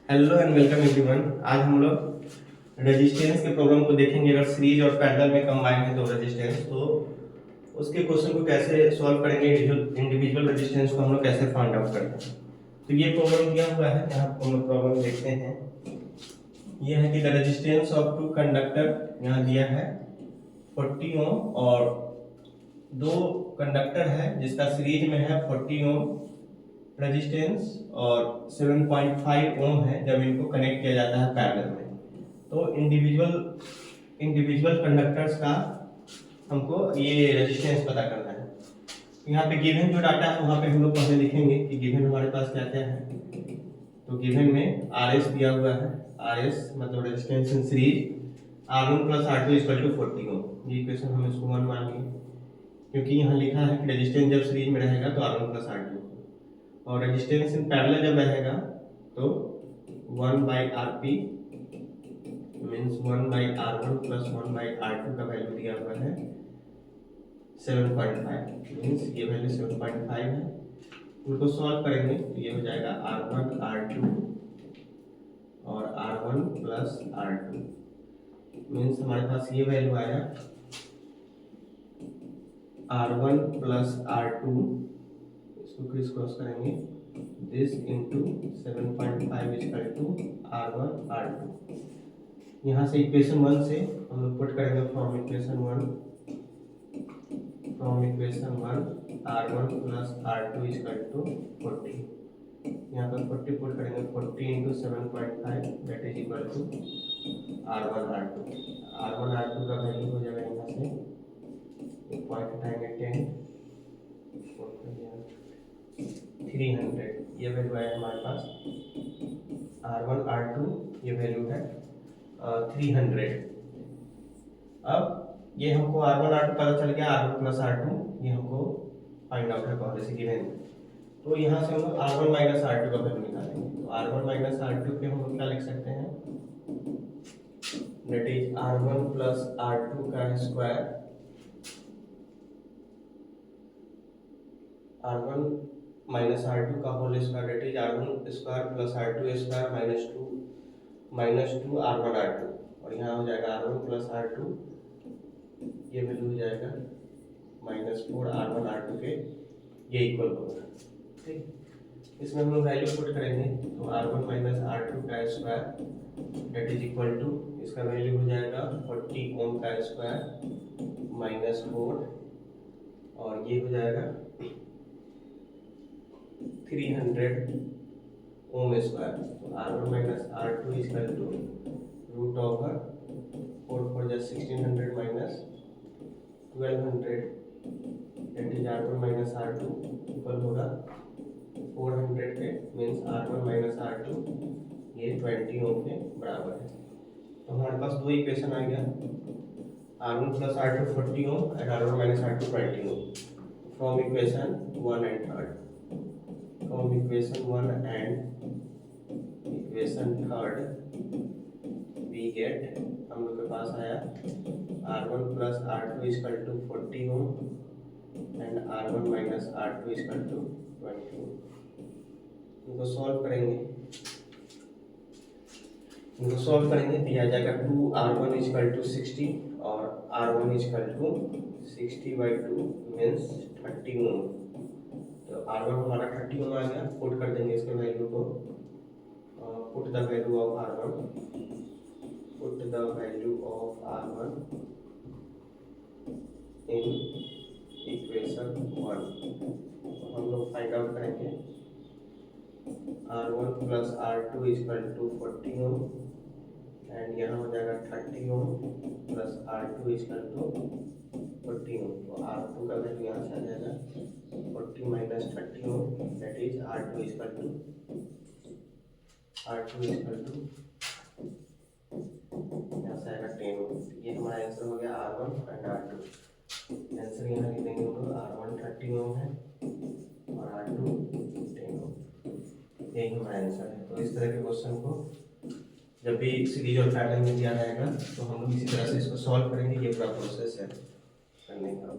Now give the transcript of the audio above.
Hello and welcome everyone. आज हम लोग रेजिस्टेंस के प्रॉब्लम को देखेंगे। अगर सीरीज और पैरेलल में कंबाइन है दो रेजिस्टेंस, तो उसके क्वेश्चन को कैसे सॉल्व करेंगे, इंडिविजुअल रेजिस्टेंस को हम लोग कैसे फाइंड आउट करते हैं। तो ये प्रॉब्लम दिया हुआ है, यहाँ हम लोग प्रॉब्लम देखते हैं। ये है कि the resistance of two conductor, यहाँ दिया है 40 ओम, और दो कंडक्टर है जिसका सीरीज में है 40 ओम रेजिस्टेंस और 7.5 ओम है जब इनको कनेक्ट किया जाता है पैरेलल में। तो इंडिविजुअल कंडक्टर्स का हमको ये रेजिस्टेंस पता करना है। यहाँ पे गिवन जो डाटा है वहाँ पे हम लोग पहले लिखेंगे कि गिवन हमारे पास क्या क्या है। तो गिवन में RS दिया हुआ है, RS मतलब resistance in series, R1 plus R2 equal to 40 ohm. ये इक्वेशन हम इसको 1 मान लिए, क्योंकि यहाँ लिखा है कि रेजिस्टेंस जब सीरीज में रहेगा तो R1 प्लस R2, और रेजिस्टेंस इन पैरेलल जब रहेगा तो 1/Rp means 1/R1 plus 1/R2 का वैल्यू दिया हुआ है 7.5, मीन्स ये वैल्यू 7.5 है। उनको सॉल्व करेंगे तो ये हो जाएगा R1 R2 और R1 प्लस R2, मीन्स हमारे पास ये वैल्यू आया R1 प्लस R2, इसको क्रिस क्रॉस करेंगे, this into 7.5 equal to R1 R2। यहाँ से इक्वेशन 1 से हम लोग पुट करेंगे from equation 1 R1 plus R2 equal to 40। यहाँ पर 40 पुट करेंगे, 40 into 7.5 that is equal to R1 R2 का वैल्यू हो जाएगा यहाँ से 300। ये वैल्यू है हमारे पास R1 R2, ये वैल्यू है 300। अब ये हमको R1 R2 पता चल गया, R1 प्लस R2 ये हमको फाइंड आउट है पहले से गिवन। तो यहाँ से हम लोग R1 माइनस R2 का वैल्यू निकालेंगे। तो R1 माइनस R2 पे हम लोग क्या लिख सकते हैं, that is R1 plus R2 का स्क्वायर, R1 माइनस R2 का whole square, that is R1 square plus R2 square minus two R1 R2, और यहाँ हो जाएगा R1 प्लस R2, ये वैल्यू हो जाएगा -4 R1 R2 के, ये इक्वल होगा। ठीक, इसमें हम लोग वैल्यू पुट करेंगे तो R1 माइनस R2 का square that is equal to, इसका वैल्यू हो जाएगा 40 ओम का स्क्वायर -4, और ये हो जाएगा 300 ओम स्क्वायर। तो R1 minus R2 equal to root over 4 4 जा 1600 minus 1200, that is R1 minus R2 equal होगा 400 के, मीन्स R1 माइनस R2 ये 20 ओम के बराबर है। तो हमारे पास दो इक्वेशन आ गया, R1 plus R2 40 ohm and R1 minus R2 20 ohm. From equation 1 and third, from equation 1 and equation third we get, हम लोग के पास आया R1 plus R2 equal to 40 ohm and R1 minus R2 equal to 20 ohm. इनको solve करेंगे तो यह आ जाएगा 2R1 इक्वल टू 60 और R1 इक्वल टू 60/2 मीन्स 30 ओम। तो R1 हमारा 30 ओम आ गया, पुट कर देंगे इसके वैल्यू को, put the value of R1 in equation 1। तो हम लोग फाइंड आउट करेंगे R1 plus R2 equal to 40 ohm and यहाँ हो जाएगा 30 ohm plus R2 equal to 40 ohm. तो R2 का वैल्यू यहाँ से आ जाएगा 40 minus 30 ohm, that is R2 equal to यहाँ से आएगा 10 ओम। ये हमारा आंसर हो गया R1 एंड R2। आंसर यहाँ लिख देंगे हम लोग, R1 30 ओम है और R2 10 ओम, यही हमारा आंसर है। तो इस तरह के क्वेश्चन को जब भी सीरीज और पैरेलल में दिया रहेगा तो हम लोग इसी तरह से इसको सॉल्व करेंगे। ये पूरा प्रोसेस है करने का।